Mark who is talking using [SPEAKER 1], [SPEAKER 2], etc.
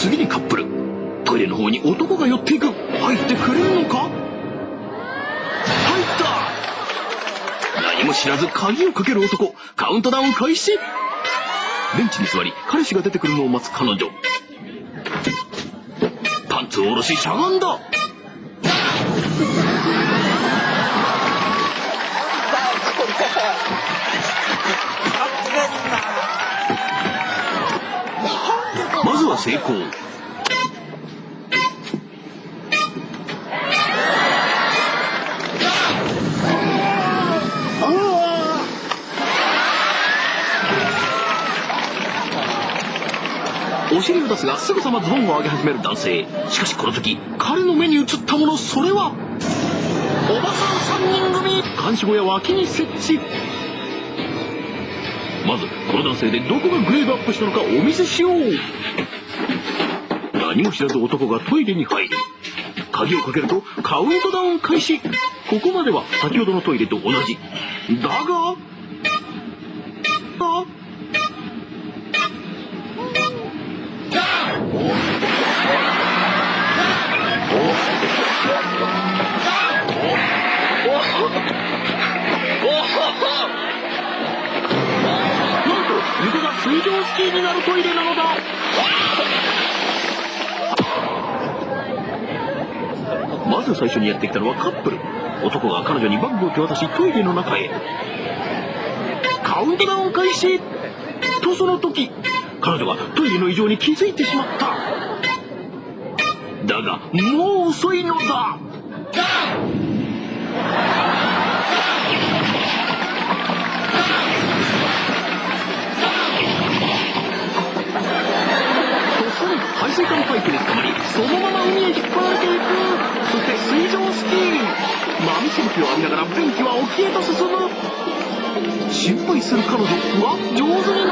[SPEAKER 1] 次にカップル。トイレの方に男が寄っていく。入ってくれるのか。入った。何も知らず鍵をかける男。カウントダウン開始。ベンチに座り彼氏が出てくるのを待つ彼女。パンツを下ろししゃがんだ。まずは成功。お尻を出すがすぐさまズボンを上げ始める男性。しかしこの時彼の目に映ったもの、それはおばさん3人組。監視小屋脇に設置。まずこの男性でどこがグレードアップしたのかお見せしよう。何も知らず男がトイレに入る。鍵をかけるとカウントダウン開始。ここまでは先ほどのトイレと同じだが、床が水上スキーになるトイレなのだ。まず最初にやってきたのはカップル。男が彼女にバッグを手渡しトイレの中へ。カウントダウン開始とその時、彼女がトイレの異常に気づいてしまった。だがもう遅いのだ。排水管パイプに捕まりそのまま海へ引っ張られていく。そして水上スキー。波しぶきを浴びながら便器は沖へと進む。心配する彼女は上手に